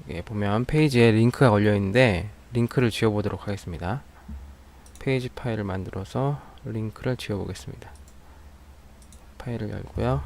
여기 보면 페이지에 링크가 걸려 있는데 링크를 지워 보도록 하겠습니다. 페이지 파일을 만들어서 링크를 지워 보겠습니다. 파일을 열고요.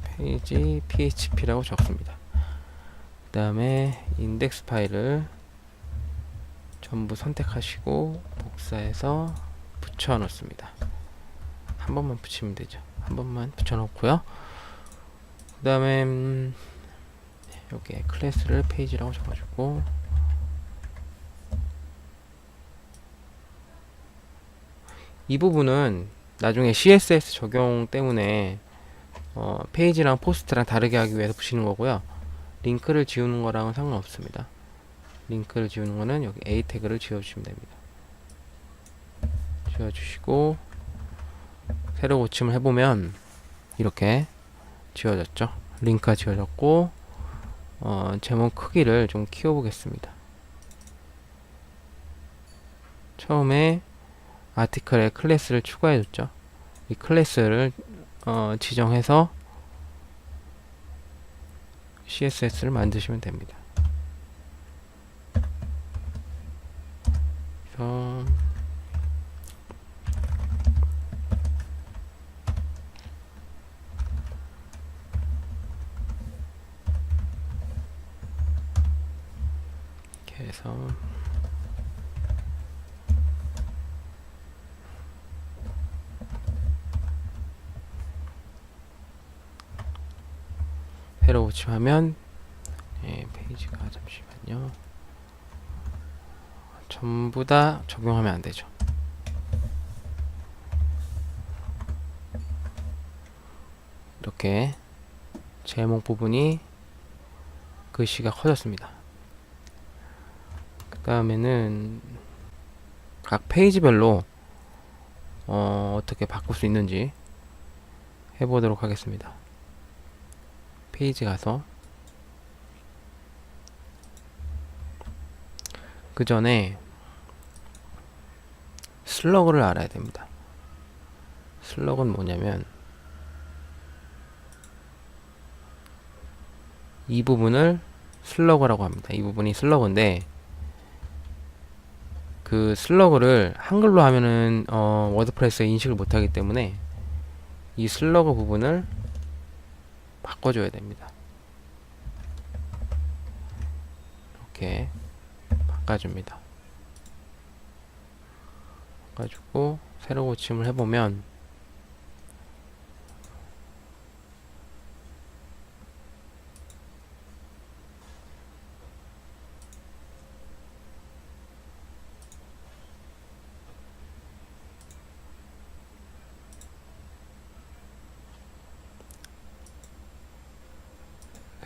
페이지 php라고 적습니다. 그 다음에 인덱스 파일을 전부 선택하시고 복사해서 붙여 놓습니다. 한 번만 붙이면 되죠. 한 번만 붙여 놓고요. 그 다음에 여기에 클래스를 페이지라고 적어주고, 이 부분은 나중에 CSS 적용 때문에 페이지랑 포스트랑 다르게 하기 위해서 붙이는 거고요. 링크를 지우는 거랑은 상관없습니다. 링크를 지우는 거는 여기 A 태그를 지워주시면 됩니다. 지워주시고 새로 고침을 해보면 이렇게 지워졌죠. 링크가 지워졌고, 제목 크기를 좀 키워보겠습니다. 처음에 아티클에 클래스를 추가해줬죠. 이 클래스를 지정해서 CSS를 만드시면 됩니다. 그래서 이렇게 해서 새로 고침하면 페이지가, 잠시만요, 전부 다 적용하면 안 되죠. 이렇게 제목 부분이 글씨가 커졌습니다. 그 다음에는 각 페이지별로 어떻게 바꿀 수 있는지 해보도록 하겠습니다. 페이지 가서, 그 전에 슬러그를 알아야 됩니다. 슬러그는 뭐냐면 이 부분을 슬러그라고 합니다. 이 부분이 슬러그인데, 그 슬러그를 한글로 하면은 워드프레스에 인식을 못하기 때문에 이 슬러그 부분을 바꿔줘야 됩니다. 이렇게 바꿔줍니다. 바꿔주고 새로 고침을 해보면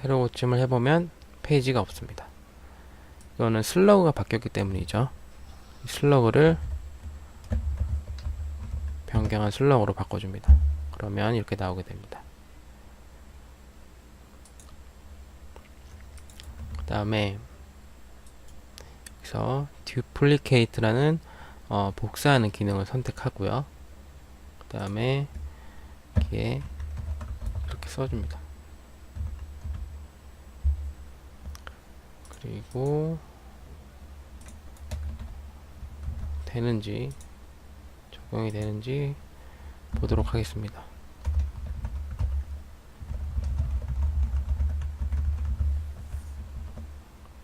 새로 고침을 해보면 페이지가 없습니다. 이거는 슬러그가 바뀌었기 때문이죠. 슬러그를 변경한 슬러그로 바꿔줍니다. 그러면 이렇게 나오게 됩니다. 그 다음에 여기서 duplicate라는 복사하는 기능을 선택하고요. 그 다음에 여기에 이렇게 써줍니다. 그리고 되는지, 적용이 되는지 보도록 하겠습니다.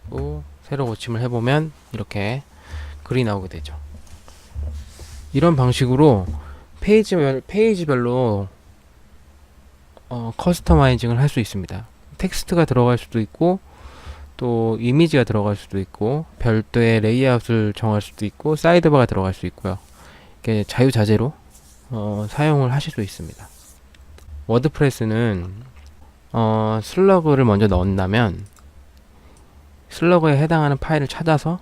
또 새로 고침을 해보면 이렇게 글이 나오게 되죠. 이런 방식으로 페이지별로 커스터마이징을 할 수 있습니다. 텍스트가 들어갈 수도 있고, 또 이미지가 들어갈 수도 있고, 별도의 레이아웃을 정할 수도 있고, 사이드바가 들어갈 수 있고요. 이렇게 자유자재로 사용을 하실 수 있습니다. 워드프레스는 슬러그를 먼저 넣는다면 슬러그에 해당하는 파일을 찾아서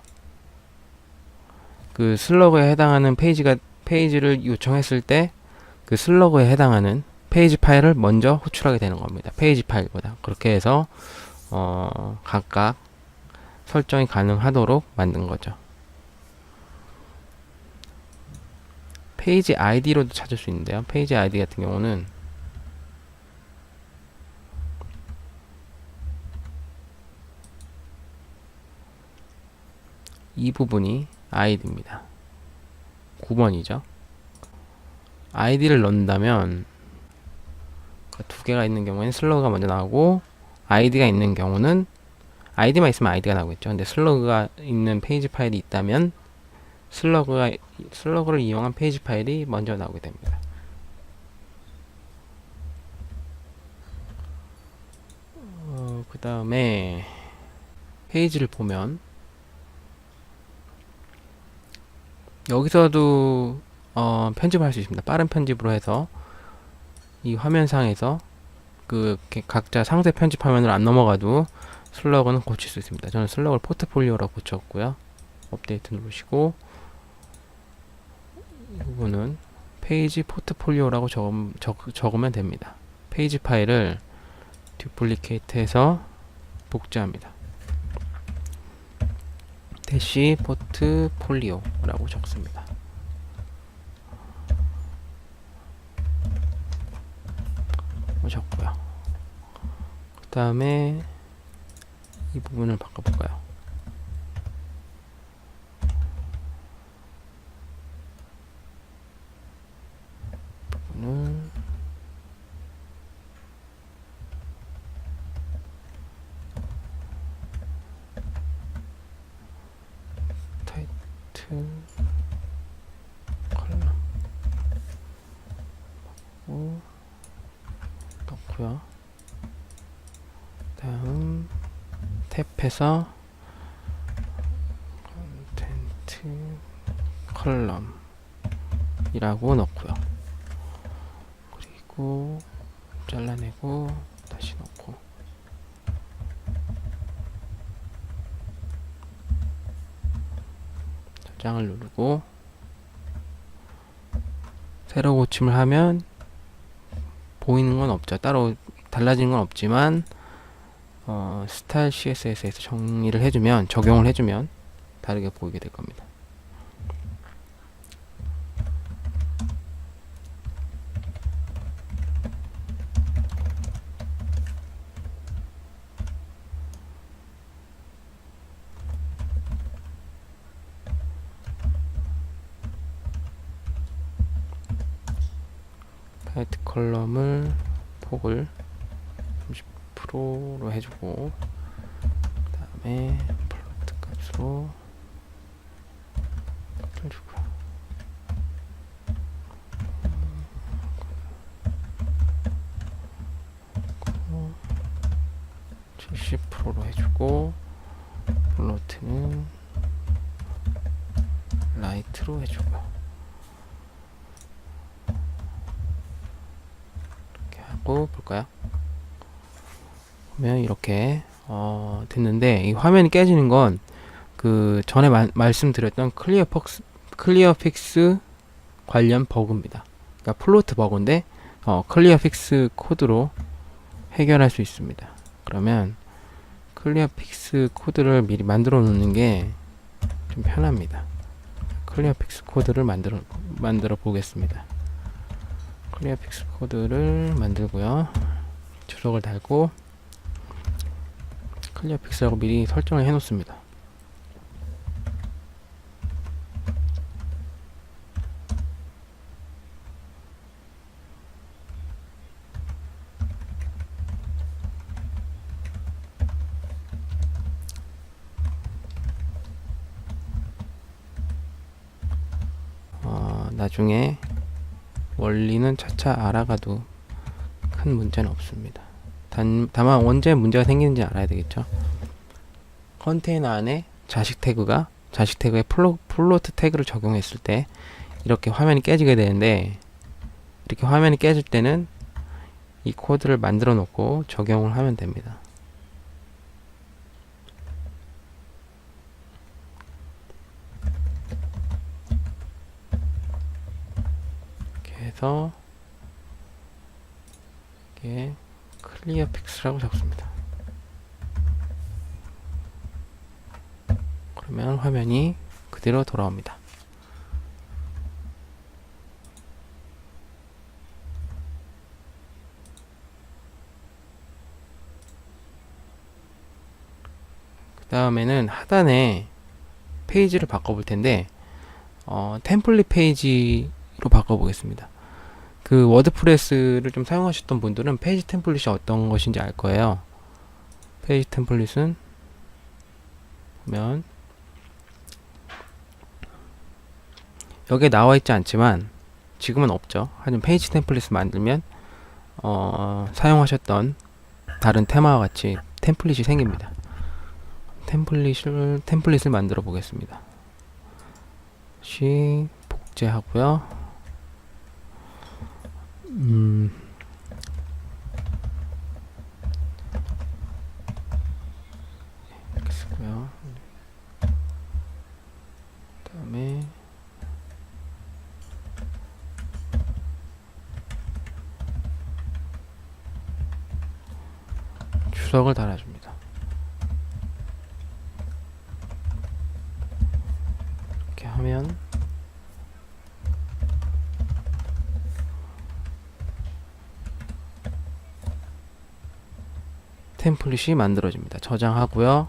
그 슬러그에 해당하는 페이지를 요청했을 때 그 슬러그에 해당하는 페이지 파일을 먼저 호출하게 되는 겁니다. 페이지 파일보다. 그렇게 해서 각각 설정이 가능하도록 만든 거죠. 페이지 아이디로도 찾을 수 있는데요. 페이지 아이디 같은 경우는 이 부분이 id입니다. 9번이죠. id를 넣는다면 두 개가 있는 경우에는 슬러그가 먼저 나오고 id가 있는 경우는 id만 있으면 id가 나오겠죠. 근데 슬러그가 있는 페이지 파일이 있다면 슬러그를 이용한 페이지 파일이 먼저 나오게 됩니다. 그 다음에 페이지를 보면 여기서도 편집을 할 수 있습니다. 빠른 편집으로 해서 이 화면상에서 각자 상세 편집 화면으로 안 넘어가도 슬러그는 고칠 수 있습니다. 저는 슬러그를 포트폴리오라고 고쳤고요. 업데이트 누르시고 이 부분은 페이지 포트폴리오라고 적으면 됩니다. 페이지 파일을 듀플리케이트 해서 복제합니다. 대시 포트폴리오라고 적습니다. 적고요. 그 다음에 이 부분을 바꿔볼까요? 부분을 타이틀 컬럼 넣고요. 다음 탭해서 컨텐트 컬럼이라고 넣고요. 그리고 잘라내고 다시 넣고 저장을 누르고 새로 고침을 하면 보이는 건 없죠. 따로 달라진 건 없지만 스타일 CSS에서 정리를 해주면, 적용을 해주면 다르게 보이게 될 겁니다. 타이트 컬럼을 폭을 30%로 해주고 그 다음에 플로트 값으로 해주고요. 70%로 해주고 플로트는 라이트로 해주고요. 이렇게 하고 볼까요? 보면 이렇게 됐는데, 이 화면이 깨지는 건 그 전에 말씀드렸던 클리어픽스 관련 버그입니다. 그러니까 플로트 버그인데 클리어픽스 코드로 해결할 수 있습니다. 그러면 클리어픽스 코드를 미리 만들어 놓는 게 좀 편합니다. 클리어픽스 코드를 만들어 보겠습니다. 클리어픽스 코드를 만들고요. 주석을 달고 클리어픽스라고 미리 설정을 해 놓습니다. 나중에 원리는 차차 알아가도 큰 문제는 없습니다. 다만 언제 문제가 생기는지 알아야 되겠죠. 컨테이너 안에 자식 태그에 플로트 태그를 적용했을 때 이렇게 화면이 깨지게 되는데, 이렇게 화면이 깨질 때는 이 코드를 만들어 놓고 적용을 하면 됩니다. 이렇게 해서 이게 클리어픽스라고 적습니다. 그러면 화면이 그대로 돌아옵니다. 그 다음에는 하단에 페이지를 바꿔볼 텐데 템플릿 페이지로 바꿔보겠습니다. 그 워드프레스를 좀 사용하셨던 분들은 페이지 템플릿이 어떤 것인지 알 거예요. 페이지 템플릿은 보면 여기에 나와 있지 않지만 지금은 없죠. 하지만 페이지 템플릿을 만들면 사용하셨던 다른 테마와 같이 템플릿이 생깁니다. 템플릿을 만들어 보겠습니다. 복제하고요. 이렇게 쓰고요. 그다음에 주석을 달아줍니다. 이렇게 하면 템플릿이 만들어집니다. 저장하고요.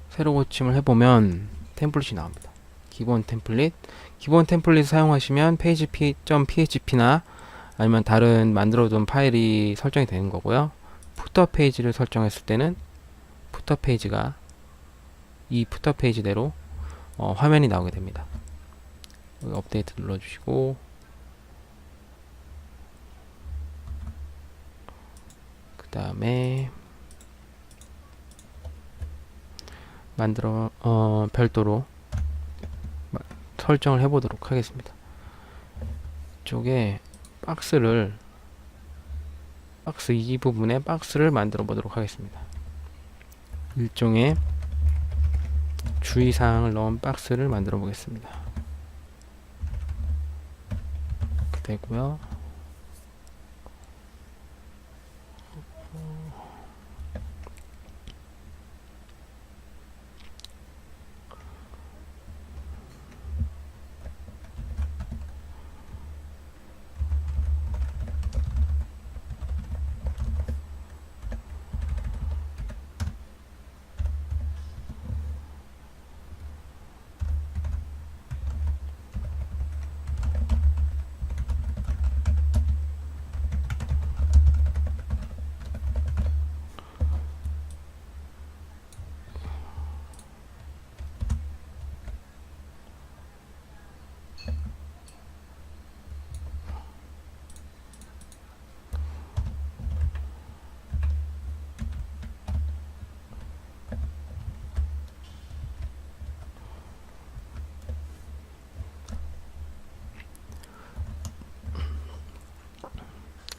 새로 고침을 해보면 템플릿이 나옵니다. 기본 템플릿 사용하시면 page.php나 아니면 다른 만들어둔 파일이 설정이 되는 거고요. 푸터 페이지를 설정했을 때는 푸터 페이지가 이 푸터 페이지대로 화면이 나오게 됩니다. 여기 업데이트 눌러주시고 그 다음에 별도로 설정을 해보도록 하겠습니다. 이쪽에 박스 이 부분에 박스를 만들어 보도록 하겠습니다. 일종의 주의사항을 넣은 박스를 만들어 보겠습니다. 이렇게 되고요.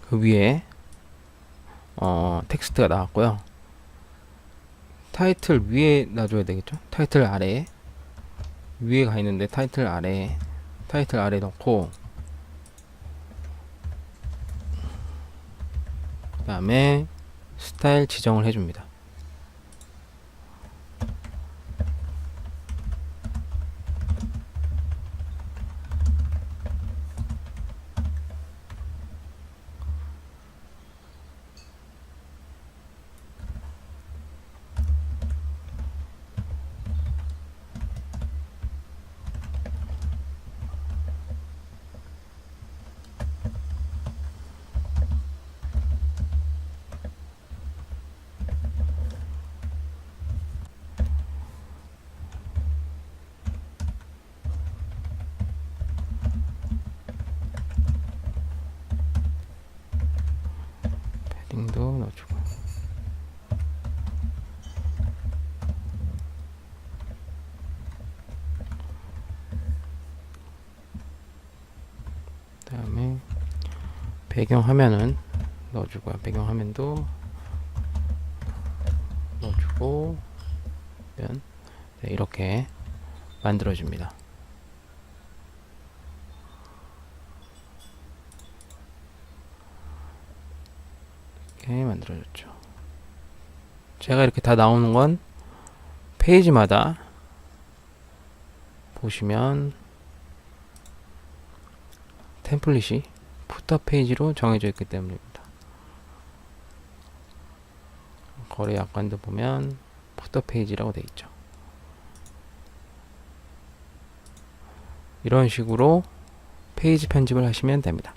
그 위에 텍스트가 나왔고요. 타이틀 위에 놔줘야 되겠죠? 타이틀 아래에 위에 가 있는데 타이틀 아래에 넣고 그 다음에 스타일 지정을 해줍니다. 패딩도 넣어주고 그 다음에 배경화면은 넣어주고요. 배경화면도 넣어주고 네, 이렇게 만들어줍니다. 이렇게 만들어졌죠. 제가 이렇게 다 나오는 건 페이지마다 보시면 템플릿이 푸터 페이지로 정해져 있기 때문입니다. 거래 약관도 보면 푸터 페이지라고 되어 있죠. 이런 식으로 페이지 편집을 하시면 됩니다.